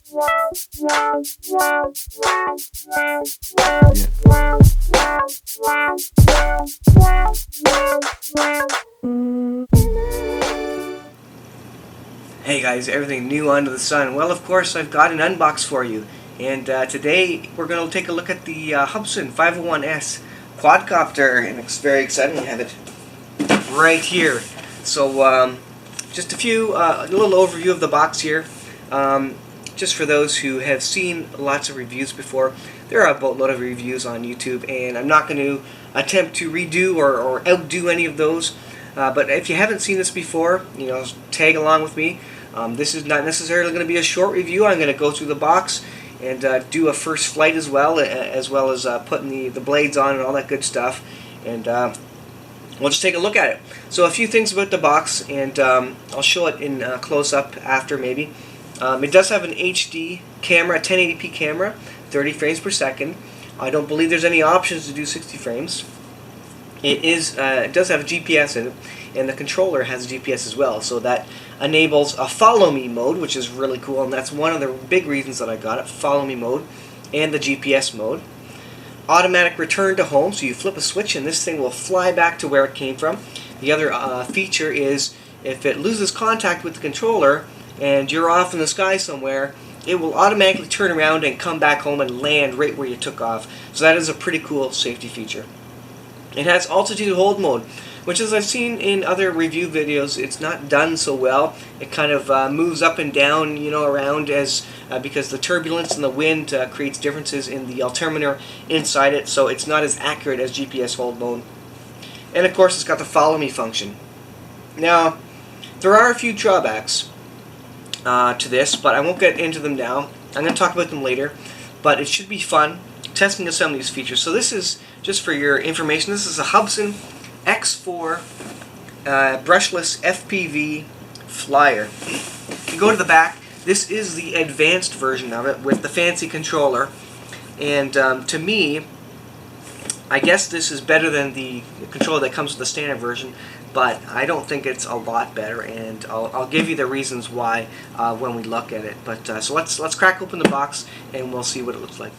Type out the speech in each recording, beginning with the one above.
Hey guys, everything new under the sun. Well, of course, I've got an unbox for you. And today we're going to take a look at the Hubsan 501s Quadcopter. And it's very exciting to have it right here. So just a little overview of the box here. Just for those who have seen lots of reviews before, there are a boatload of reviews on YouTube, and I'm not going to attempt to redo or outdo any of those. But if you haven't seen this before, tag along with me. This is not necessarily going to be a short review. I'm going to go through the box and do a first flight as well as putting the blades on and all that good stuff. And we'll just take a look at it. So a few things about the box, and I'll show it in close-up after maybe. It does have an HD camera, a 1080p camera, 30 frames per second. I don't believe there's any options to do 60 frames. It does have a GPS in it, and the controller has a GPS as well, so that enables a follow me mode, which is really cool, and that's one of the big reasons that I got it, follow me mode, and the GPS mode. Automatic return to home, so you flip a switch and this thing will fly back to where it came from. The other feature is if it loses contact with the controller and you're off in the sky somewhere, it will automatically turn around and come back home and land right where you took off. So that is a pretty cool safety feature. It has altitude hold mode, which, as I've seen in other review videos, it's not done so well. It kind of moves up and down, around because the turbulence and the wind creates differences in the altimeter inside it, so it's not as accurate as GPS hold mode. And of course, it's got the follow me function. Now, there are a few drawbacks to this, but I won't get into them now. I'm going to talk about them later, but it should be fun testing of some of these features. So this is, just for your information, this is a Hubsan X4 brushless FPV flyer. If you go to the back, this is the advanced version of it with the fancy controller, and to me, I guess this is better than the controller that comes with the standard version, but I don't think it's a lot better, and I'll give you the reasons why when we look at it. But so let's crack open the box and we'll see what it looks like.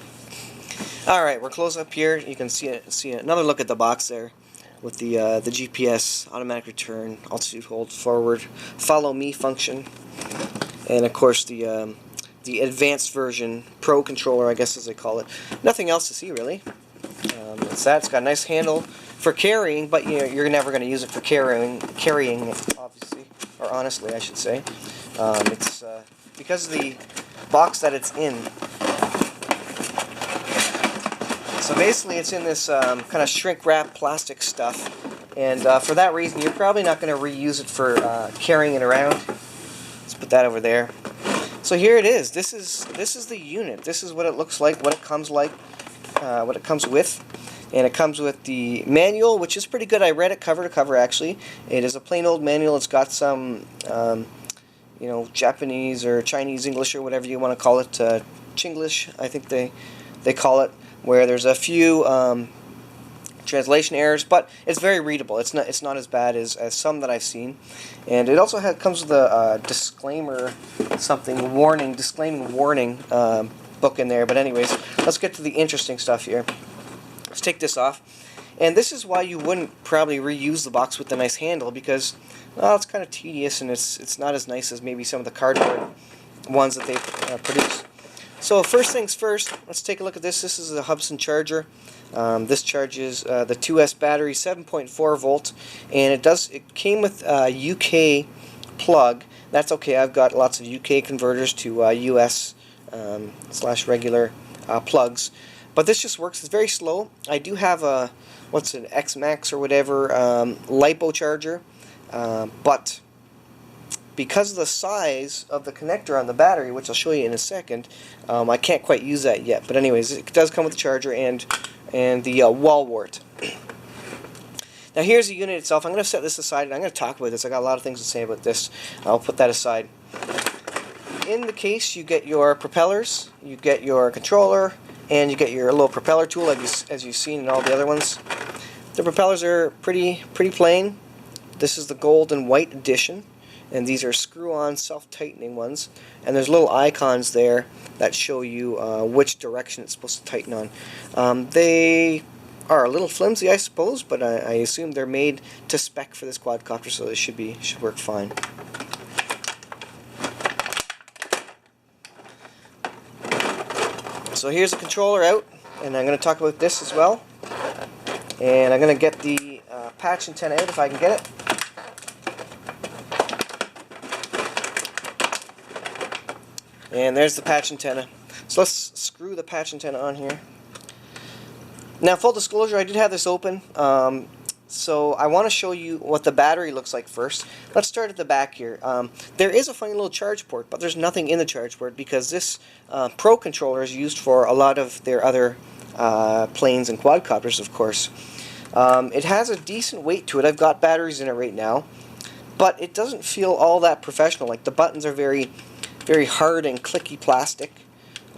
All right, we're close up here. You can see another look at the box there with the GPS, automatic return, altitude hold, forward, follow me function, and of course the advanced version, Pro controller, I guess as they call it. Nothing else to see really. It's that. It's got a nice handle for carrying, but you're never going to use it for carrying, obviously, or honestly, I should say. It's because of the box that it's in. So basically, it's in this kind of shrink-wrap plastic stuff, and for that reason, you're probably not going to reuse it for carrying it around. Let's put that over there. So here it is. This is the unit. This is what it looks like. What it comes like. What it comes with. And it comes with the manual, which is pretty good. I read it cover to cover, actually. It is a plain old manual. It's got some, Japanese or Chinese English or whatever you want to call it, Chinglish, I think they call it, where there's a few translation errors, but it's very readable. It's not as bad as some that I've seen. And it also comes with a disclaimer, disclaiming warning book in there. But anyways, let's get to the interesting stuff here. Let's take this off, and this is why you wouldn't probably reuse the box with the nice handle, because it's kind of tedious and it's not as nice as maybe some of the cardboard ones that they produce. So first things first, let's take a look at this. This is a Hubsan charger. This charges the 2S battery, 7.4 volt, and it came with a UK plug. That's okay. I've got lots of UK converters to US / regular plugs. But this just works. It's very slow. I do have a, what's an X-Max or whatever, LiPo charger, but because of the size of the connector on the battery, which I'll show you in a second, I can't quite use that yet. But anyways, it does come with the charger and the wall wart. Now here's the unit itself. I'm going to set this aside and I'm going to talk about this. I got a lot of things to say about this. I'll put that aside. In the case, you get your propellers, you get your controller, and you get your little propeller tool, as you've seen in all the other ones. The propellers are pretty plain. This is the gold and white edition, and these are screw-on self-tightening ones, and there's little icons there that show you which direction it's supposed to tighten on. They are a little flimsy, I suppose, but I assume they're made to spec for this quadcopter, so they should work fine. So here's the controller out, and I'm going to talk about this as well. And I'm going to get the patch antenna out if I can get it. And there's the patch antenna. So let's screw the patch antenna on here. Now, full disclosure, I did have this open, so I want to show you what the battery looks like first. Let's start at the back here. There is a funny little charge port, but there's nothing in the charge port because this Pro controller is used for a lot of their other planes and quadcopters, of course. It has a decent weight to it. I've got batteries in it right now, but it doesn't feel all that professional. Like, the buttons are very, very hard and clicky plastic.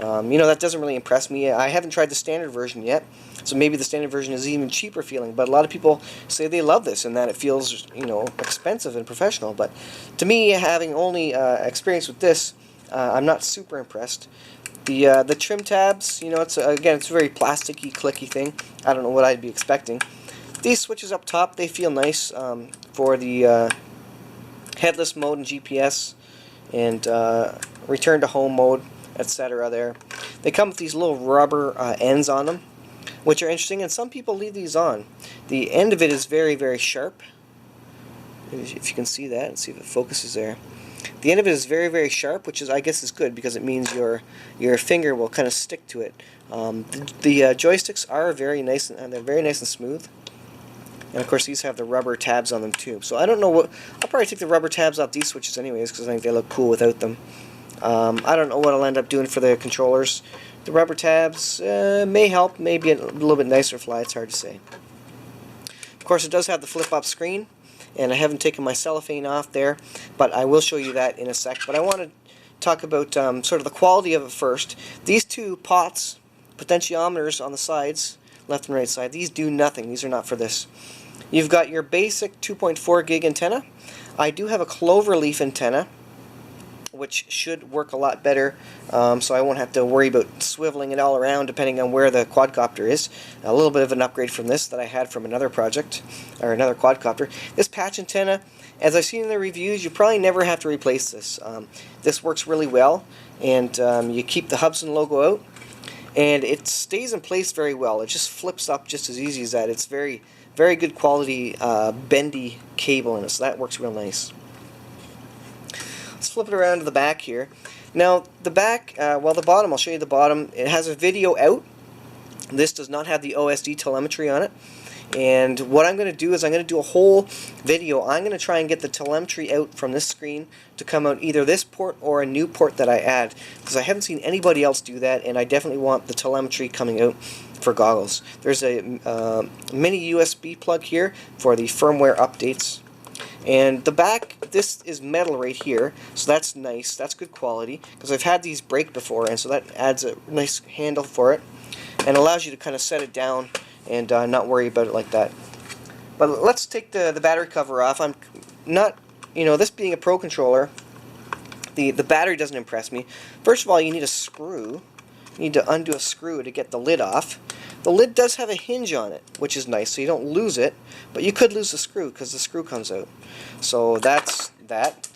You know, that doesn't really impress me. I haven't tried the standard version yet, so maybe the standard version is even cheaper feeling, but a lot of people say they love this and that it feels, you know, expensive and professional. But to me, having only experience with this, I'm not super impressed. The trim tabs, you know, again, it's a very plasticky, clicky thing. I don't know what I'd be expecting. These switches up top, they feel nice for the headless mode and GPS and return to home mode, etc. there. They come with these little rubber ends on them, which are interesting, and some people leave these on. The end of it is very, very sharp. If you can see that, and see if it focuses there. The end of it is very, very sharp, which is, I guess, is good because it means your finger will kind of stick to it. The joysticks are very nice, and they're very nice and smooth. And of course, these have the rubber tabs on them too. So I don't know what. I'll probably take the rubber tabs off these switches anyways because I think they look cool without them. I don't know what I'll end up doing for the controllers. The rubber tabs may help, maybe a little bit nicer fly, it's hard to say. Of course, it does have the flip-up screen, and I haven't taken my cellophane off there, but I will show you that in a sec. But I want to talk about sort of the quality of it first. These two pots, potentiometers on the sides, left and right side, these do nothing. These are not for this. You've got your basic 2.4 gig antenna. I do have a cloverleaf antenna, which should work a lot better, so I won't have to worry about swiveling it all around depending on where the quadcopter is. A little bit of an upgrade from this that I had from another project, or another quadcopter. This patch antenna, as I've seen in the reviews, you probably never have to replace this. This works really well, and you keep the Hubsan logo out, and it stays in place very well. It just flips up just as easy as that. It's very, very good quality bendy cable in it, so that works real nice. Let's flip it around to the back here. Now, the back, well, the bottom, I'll show you the bottom. It has a video out. This does not have the OSD telemetry on it. And what I'm going to do is I'm going to do a whole video. I'm going to try and get the telemetry out from this screen to come out either this port or a new port that I add, because I haven't seen anybody else do that, and I definitely want the telemetry coming out for goggles. There's a mini USB plug here for the firmware updates. And the back, this is metal right here, so that's nice, that's good quality, because I've had these break before, and so that adds a nice handle for it, and allows you to kind of set it down and not worry about it like that. But let's take the battery cover off. I'm not, you know, this being a Pro controller, the battery doesn't impress me. First of all, you need a screw. You need to undo a screw to get the lid off. The lid does have a hinge on it, which is nice, so you don't lose it, but you could lose the screw because the screw comes out. So that's that.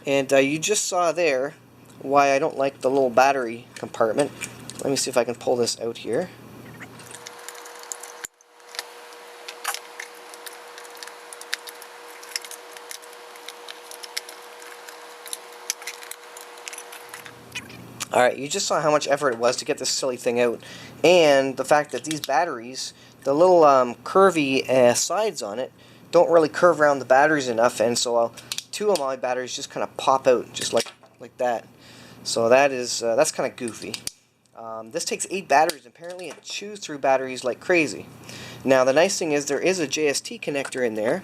And you just saw there why I don't like the little battery compartment. Let me see if I can pull this out here. Alright, you just saw how much effort it was to get this silly thing out, and the fact that these batteries, the little curvy sides on it, don't really curve around the batteries enough, and so two of my batteries just kind of pop out, just like that. So that is that's kind of goofy. This takes 8 batteries. Apparently it chews through batteries like crazy. Now the nice thing is there is a JST connector in there,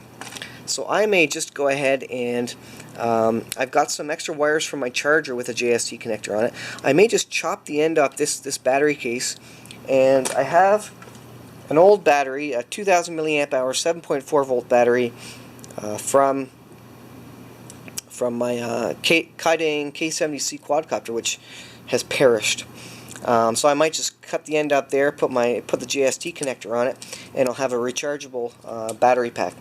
so I may just go ahead and I've got some extra wires from my charger with a JST connector on it. I may just chop the end off this battery case, and I have an old battery, a 2000 milliamp hour 7.4 volt battery from from my Kaiting K70C quadcopter, which has perished. So I might just cut the end up there, put the JST connector on it, and I'll have a rechargeable battery pack.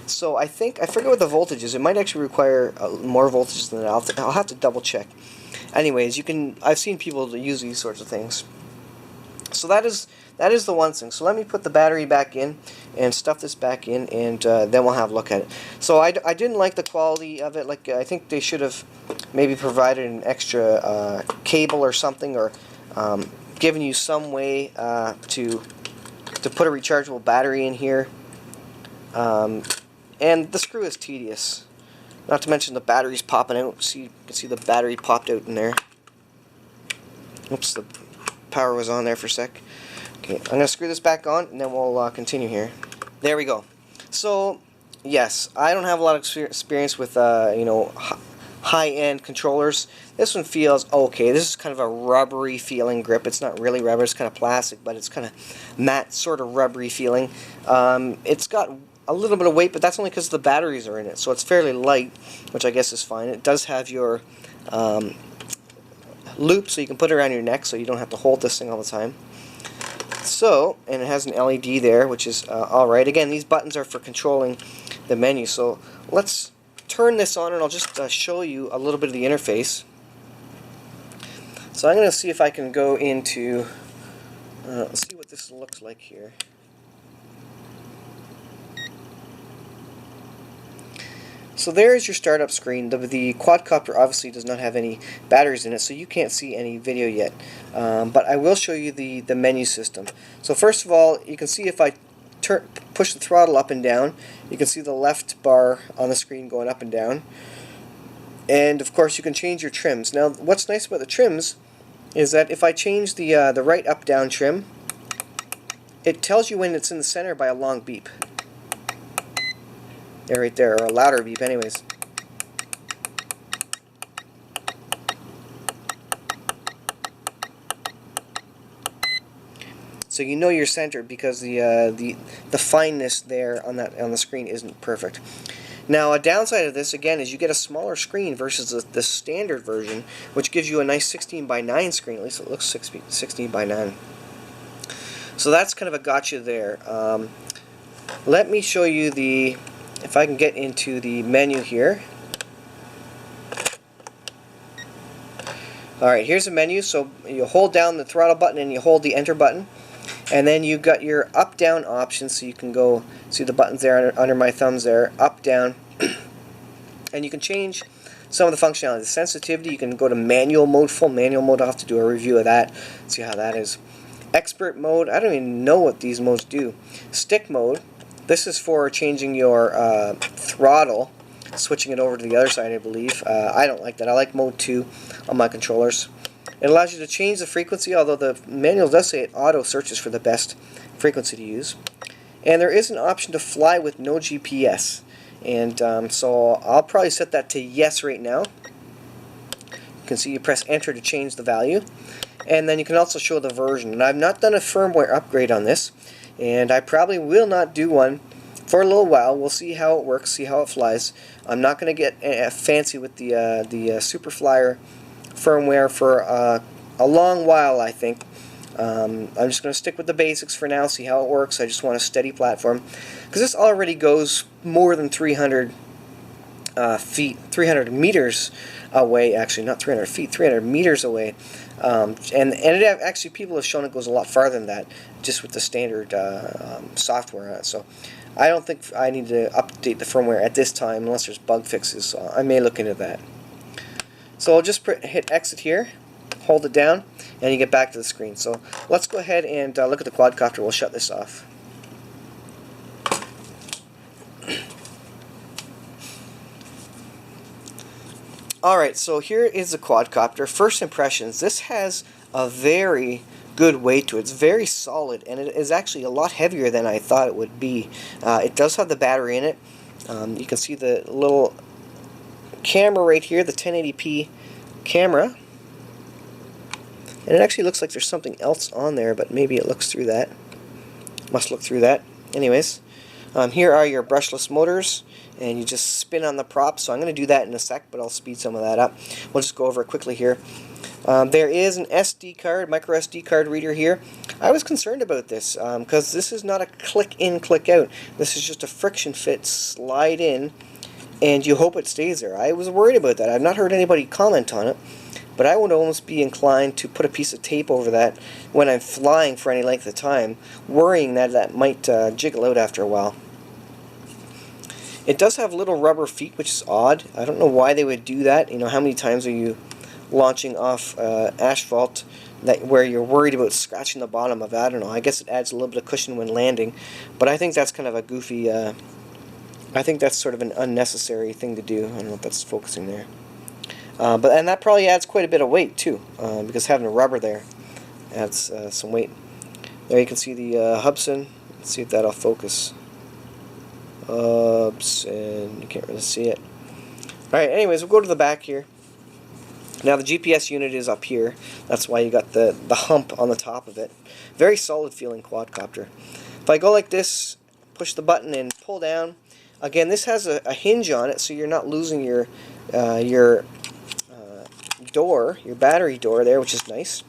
So I forget what the voltage is. It might actually require more voltage than that. I'll have to double check. Anyways, I've seen people use these sorts of things. So that is the one thing. So let me put the battery back in and stuff this back in, and then we'll have a look at it. So I didn't like the quality of it. Like, I think they should have maybe provided an extra cable or something, or given you some way to put a rechargeable battery in here. And the screw is tedious. Not to mention the battery's popping out. You can see the battery popped out in there. Oops, the power was on there for a sec. Okay, I'm going to screw this back on, and then we'll continue here. There we go. So, yes, I don't have a lot of experience with, high-end controllers. This one feels okay. This is kind of a rubbery feeling grip. It's not really rubber, it's kind of plastic, but it's kind of matte, sort of rubbery feeling. It's got a little bit of weight, but that's only because the batteries are in it, so it's fairly light, which I guess is fine. It does have your loop, so you can put it around your neck, so you don't have to hold this thing all the time. So, and it has an LED there, which is alright. Again, these buttons are for controlling the menu, so let's turn this on, and I'll just show you a little bit of the interface. So I'm going to see if I can go into, let's see what this looks like here. So there's your startup screen. The quadcopter obviously does not have any batteries in it, so you can't see any video yet. But I will show you the menu system. So first of all, you can see if I push the throttle up and down, you can see the left bar on the screen going up and down. And of course you can change your trims. Now what's nice about the trims is that if I change the right up down trim, it tells you when it's in the center by a long beep. There, right there, or a louder beep anyways. So you know you're centered because the fineness there on the screen isn't perfect. Now a downside of this again is you get a smaller screen versus the standard version, which gives you a nice 16:9 screen. At least it looks 16:9. So that's kind of a gotcha there. Let me show you if I can get into the menu here. Alright, here's the menu. So you hold down the throttle button and you hold the enter button, and then you've got your up down options, so you can go see the buttons there under my thumbs there, up down, and you can change some of the functionality. The sensitivity, you can go to manual mode, full manual mode. I'll have to do a review of that, see how that is. Expert mode, I don't even know what these modes do. Stick mode, this is for changing your throttle, switching it over to the other side, I believe. I don't like that. I like mode 2 on my controllers. It allows you to change the frequency, although the manual does say it auto searches for the best frequency to use. And there is an option to fly with no GPS. And so I'll probably set that to yes right now. You can see you press enter to change the value. And then you can also show the version. And I've not done a firmware upgrade on this, and I probably will not do one for a little while. We'll see how it works, see how it flies. I'm not going to get fancy with the Superflyer firmware for a long while, I think. I'm just going to stick with the basics for now, see how it works. I just want a steady platform, because this already goes more than 300 300 meters away, actually not 300 feet, 300 meters away. And actually people have shown it goes a lot farther than that, just with the standard software on it. So I don't think I need to update the firmware at this time unless there's bug fixes, so I may look into that. So I'll just hit exit here, hold it down, and you get back to the screen. So let's go ahead and look at the quadcopter. We'll shut this off. Alright, so here is the quadcopter. First impressions, this has a very good weight to it. It's very solid, and it is actually a lot heavier than I thought it would be. It does have the battery in it. You can see the little camera right here, the 1080p camera. And it actually looks like there's something else on there, but maybe it looks through that. Must look through that. Anyways, Here are your brushless motors, and you just spin on the prop. So I'm going to do that in a sec, but I'll speed some of that up. We'll just go over it quickly here. There is an SD card, micro SD card reader here. I was concerned about this because this is not a click in, click out. This is just a friction fit, slide in, and you hope it stays there. I was worried about that. I've not heard anybody comment on it, but I would almost be inclined to put a piece of tape over that when I'm flying for any length of time, worrying that that might jiggle out after a while. It does have little rubber feet, which is odd. I don't know why they would do that. You know, how many times are you launching off asphalt where you're worried about scratching the bottom of it? I don't know. I guess it adds a little bit of cushion when landing, but I think that's kind of a goofy. I think that's sort of an unnecessary thing to do. I don't know if that's focusing there, and that probably adds quite a bit of weight too, because having a rubber there adds some weight. There you can see the Hubsan. Let's see if that'll focus. And you can't really see it. Alright, anyways, we'll go to the back here. Now the GPS unit is up here. That's why you got the hump on the top of it. Very solid feeling quadcopter. If I go like this, push the button and pull down. Again, this has a hinge on it, so you're not losing your door, your battery door there, which is nice.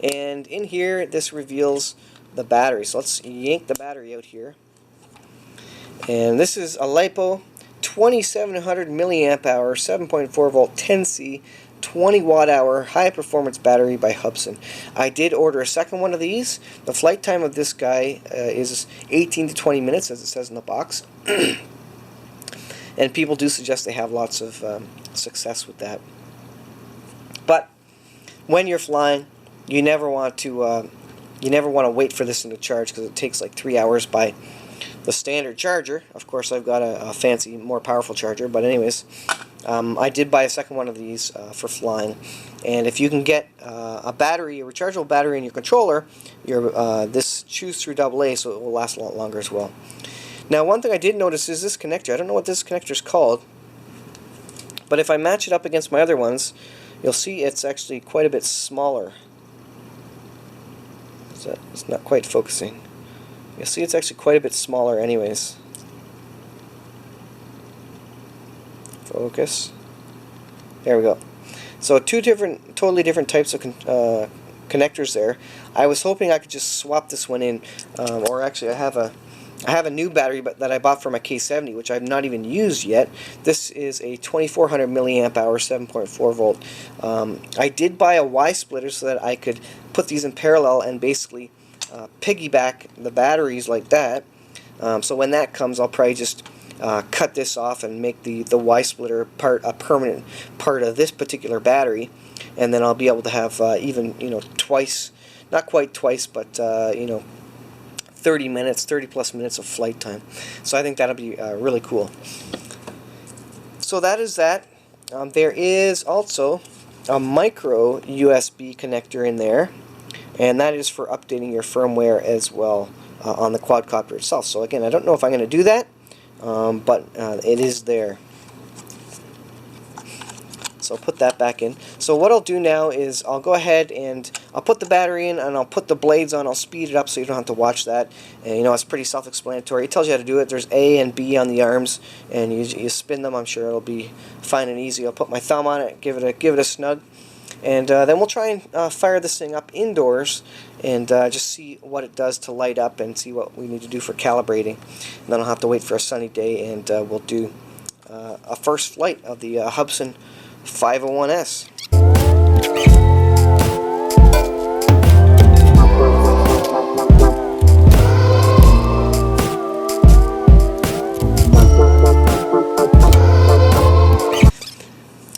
And in here, this reveals the battery. So let's yank the battery out here. And this is a LiPo 2700 milliamp hour 7.4 volt 10C 20 watt hour high performance battery by Hubsan. I did order a second one of these. The flight time of this guy is 18 to 20 minutes, as it says in the box. And people do suggest they have lots of success with that. But when you're flying, you never want to wait for this thing to charge, because it takes like 3 hours by the standard charger. Of course, I've got a fancy, more powerful charger, but anyways, I did buy a second one of these for flying. And if you can get a battery, a rechargeable battery in your controller, this chews through AA, so it will last a lot longer as well. Now, one thing I did notice is this connector. I don't know what this connector is called, but if I match it up against my other ones, you'll see it's actually quite a bit smaller. It's not quite focusing. You'll see it's actually quite a bit smaller anyways. Focus. There we go. So two totally different types of connectors there. I was hoping I could just swap this one in, or actually I have a new battery that I bought for my K70, which I've not even used yet. This is a 2400 milliamp hour 7.4 volt. I did buy a Y splitter so that I could put these in parallel and basically piggyback the batteries like that. So when that comes, I'll probably just cut this off and make the Y splitter part a permanent part of this particular battery, and then I'll be able to have even twice, not quite twice, but 30 plus minutes of flight time. So I think that'll be really cool. So that is that. There is also a micro USB connector in there, and that is for updating your firmware as well on the quadcopter itself. So again, I don't know if I'm going to do that, but it is there. So I'll put that back in. So what I'll do now is I'll go ahead and I'll put the battery in, and I'll put the blades on. I'll speed it up so you don't have to watch that. And it's pretty self-explanatory. It tells you how to do it. There's A and B on the arms, and you spin them. I'm sure it'll be fine and easy. I'll put my thumb on it, give it a snug. And then we'll try and fire this thing up indoors and just see what it does to light up and see what we need to do for calibrating. And then I'll have to wait for a sunny day, and we'll do a first flight of the Hubsan 501s.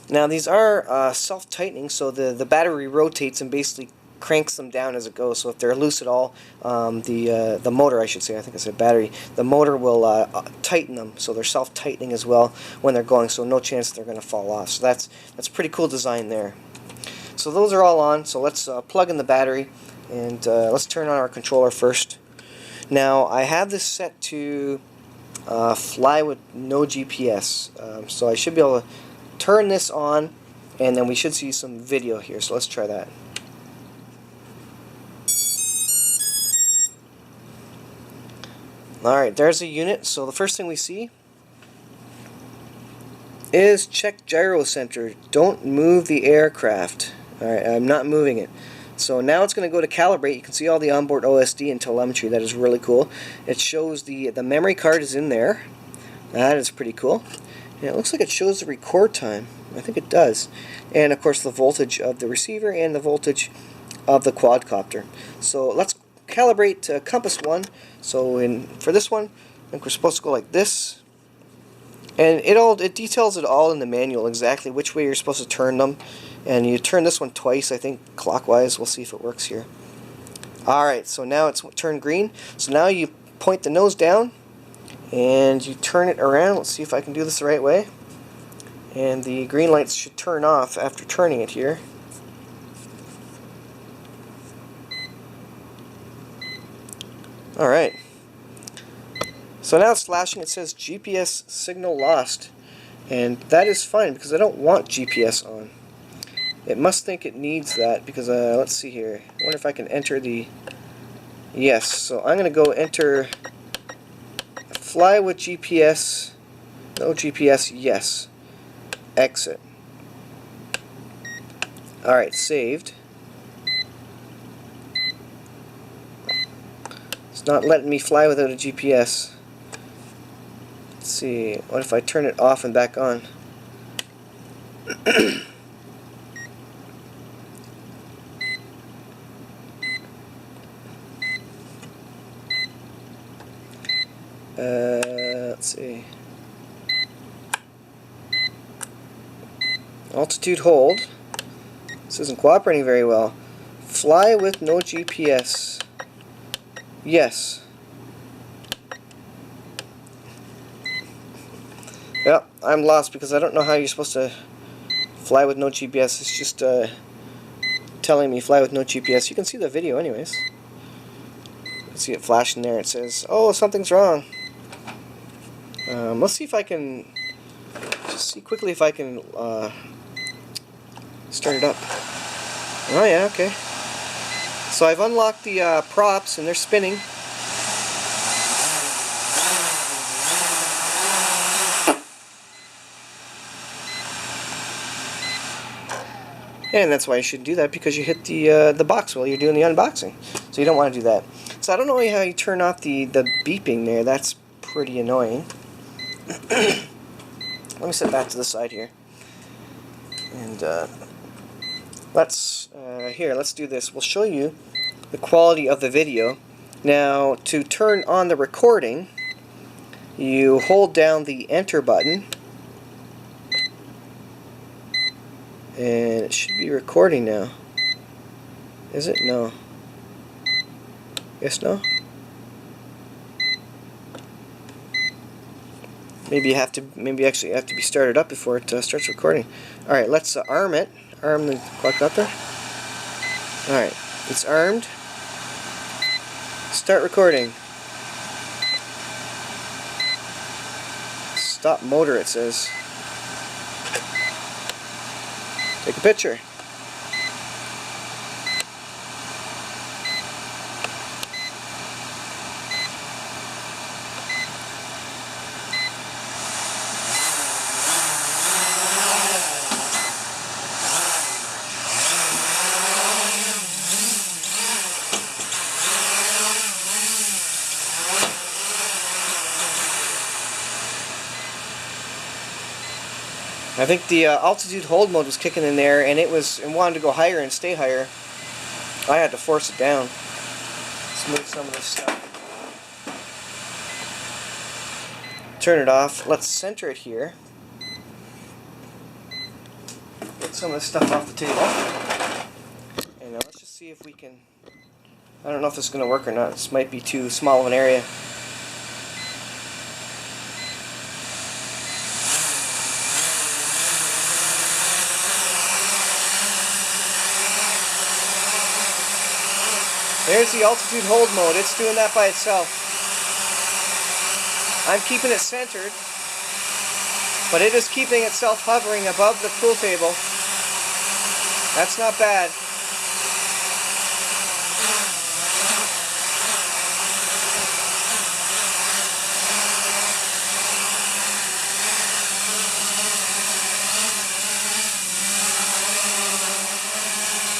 Now these are self-tightening, so the battery rotates and basically cranks them down as it goes. So if they're loose at all, the motor, I should say, I think I said battery, the motor will tighten them, so they're self-tightening as well when they're going, so no chance they're going to fall off. So that's a pretty cool design there. So those are all on, so let's plug in the battery, and let's turn on our controller first. Now I have this set to fly with no GPS, so I should be able to turn this on, and then we should see some video here, so let's try that. Alright, there's a unit. So the first thing we see is check gyro center. Don't move the aircraft. Alright, I'm not moving it. So now it's going to go to calibrate. You can see all the onboard OSD and telemetry. That is really cool. It shows the memory card is in there. That is pretty cool. And it looks like it shows the record time. I think it does. And of course the voltage of the receiver and the voltage of the quadcopter. So let's calibrate compass 1. So for this one, I think we're supposed to go like this. And it details it all in the manual, exactly which way you're supposed to turn them. And you turn this one twice, I think, clockwise. We'll see if it works here. Alright, so now it's turned green. So now you point the nose down and you turn it around. Let's see if I can do this the right way. And the green lights should turn off after turning it here. Alright. So now it's flashing. It says GPS signal lost. And that is fine because I don't want GPS on. It must think it needs that because, let's see here. I wonder if I can enter the... Yes, so I'm going to go enter fly with GPS. No GPS, yes. Exit. Alright, saved. It's not letting me fly without a GPS. Let's see, what if I turn it off and back on? Let's see. Altitude hold. This isn't cooperating very well. Fly with no GPS. Yes. Yep, I'm lost because I don't know how you're supposed to fly with no GPS. It's just telling me fly with no GPS. You can see the video anyways. You can see it flashing there. It says, oh, something's wrong. Let's see if I can just see quickly if I can start it up. Oh yeah, okay. So I've unlocked the props and they're spinning. And that's why you should do that, because you hit the box while you're doing the unboxing. So you don't want to do that. So I don't know how you turn off the beeping there. That's pretty annoying. Let me sit back to the side here. And let's do this. We'll show you the quality of the video. Now, to turn on the recording, you hold down the enter button. And it should be recording now. Is it? No. Yes, no? Maybe actually have to be started up before it starts recording. Alright, let's arm it. Arm the quadcopter. Alright, it's armed. Start recording. Stop motor, it says. Take a picture. I think the altitude hold mode was kicking in there, and it wanted to go higher and stay higher. I had to force it down. Let's move some of this stuff. Turn it off. Let's center it here. Get some of this stuff off the table. And now let's just see if we can... I don't know if this is going to work or not. This might be too small of an area. There's the altitude hold mode. It's doing that by itself. I'm keeping it centered, but it is keeping itself hovering above the pool table. That's not bad.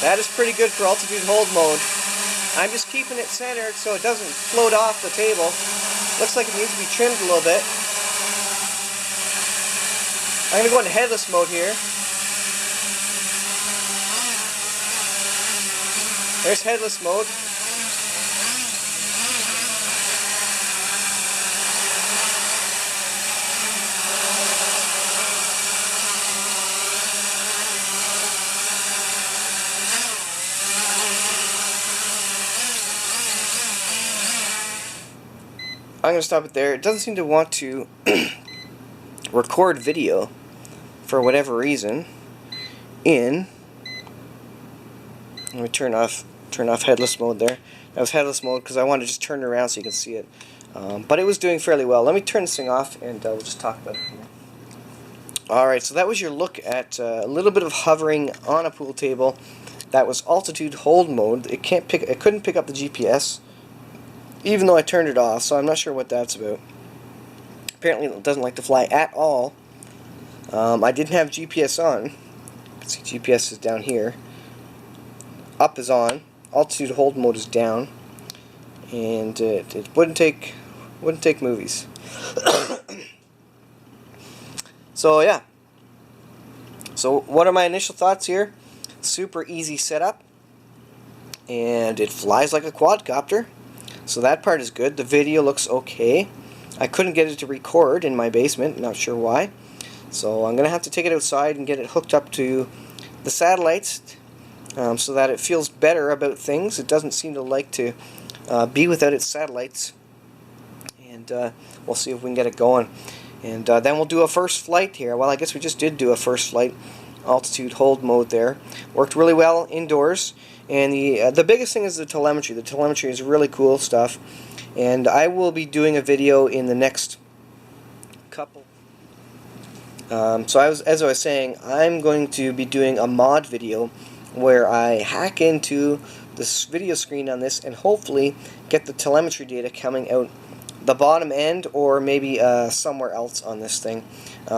That is pretty good for altitude hold mode. I'm just keeping it centered so it doesn't float off the table. Looks like it needs to be trimmed a little bit. I'm going to go into headless mode here. There's headless mode. I'm going to stop it there. It doesn't seem to want to record video for whatever reason. Let me turn off headless mode there. That was headless mode because I wanted to just turn it around so you can see it. But it was doing fairly well. Let me turn this thing off and we'll just talk about it here. Alright, so that was your look at a little bit of hovering on a pool table. That was altitude hold mode. It couldn't pick up the GPS, even though I turned it off, so I'm not sure what that's about. Apparently it doesn't like to fly at all. I didn't have GPS on. You can see GPS is down here. Up is on. Altitude hold mode is down. And it wouldn't take movies. So yeah. So what are my initial thoughts here? Super easy setup. And it flies like a quadcopter. So that part is good. The video looks okay. I couldn't get it to record in my basement, not sure why. So I'm going to have to take it outside and get it hooked up to the satellites so that it feels better about things. It doesn't seem to like to be without its satellites. And we'll see if we can get it going. And then we'll do a first flight here. Well, I guess we just did do a first flight. Altitude hold mode there. Worked really well indoors. And the biggest thing is the telemetry. The telemetry is really cool stuff. And I will be doing a video in the next couple. So as I was saying, I'm going to be doing a mod video where I hack into this video screen on this and hopefully get the telemetry data coming out the bottom end or maybe somewhere else on this thing,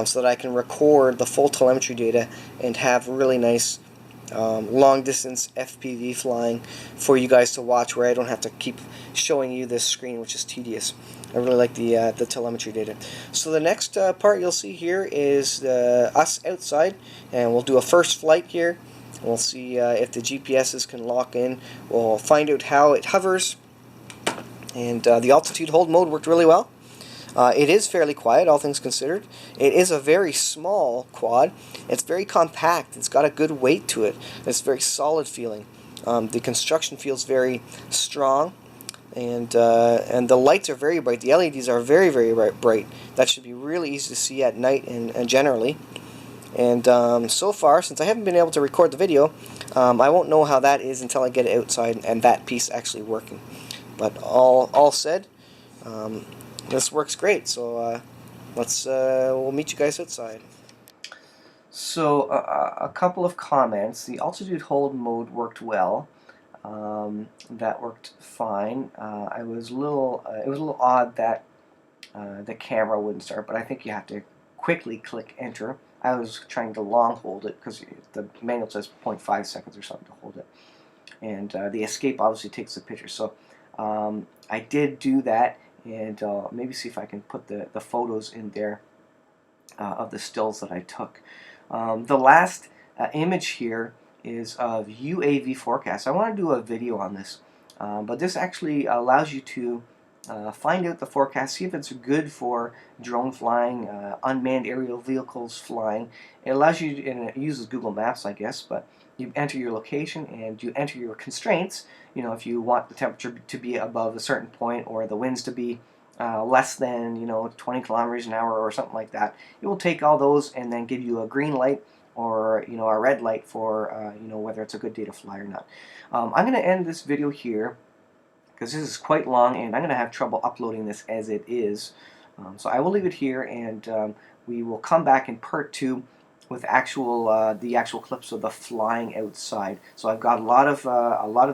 so that I can record the full telemetry data and have really nice long distance FPV flying for you guys to watch, where I don't have to keep showing you this screen, which is tedious. I really like the telemetry data. So the next part you'll see here is us outside, and we'll do a first flight here. We'll see if the GPSs can lock in. We'll find out how it hovers. And the altitude hold mode worked really well. It is fairly quiet, all things considered. It is a very small quad. It's very compact. It's got a good weight to it. It's very solid feeling. The construction feels very strong, and the lights are very bright. The LEDs are very, very bright. That should be really easy to see at night and generally. And so far, since I haven't been able to record the video, I won't know how that is until I get it outside and that piece actually working. But all said, this works great. So we'll meet you guys outside. So a couple of comments. The altitude hold mode worked well. That worked fine. It was a little odd that the camera wouldn't start, but I think you have to quickly click enter. I was trying to long hold it because the manual says 0.5 seconds or something to hold it, and the escape obviously takes the picture. So I did do that, and maybe see if I can put the photos in there of the stills that I took. The last image here is of UAV forecast. I want to do a video on this, but this actually allows you to find out the forecast, see if it's good for drone flying, unmanned aerial vehicles flying. It allows you, and it uses Google Maps, I guess, but you enter your location and you enter your constraints. You know, if you want the temperature to be above a certain point or the winds to be less than 20 kilometers an hour or something like that, it will take all those and then give you a green light or a red light for whether it's a good day to fly or not. I'm going to end this video here because this is quite long and I'm going to have trouble uploading this as it is. So I will leave it here, and we will come back in part 2 with the actual clips of the flying outside. So I've got a lot of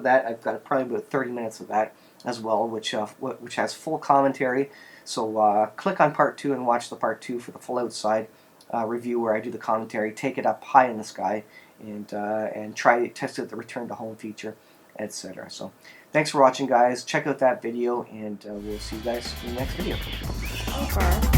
that. I've got probably about 30 minutes of that as well, which has full commentary. So click on part 2 and watch the part 2 for the full outside. review where I do the commentary, take it up high in the sky, and try test out the return to home feature, etc. So thanks for watching, guys. Check out that video, and we'll see you guys in the next video. Okay.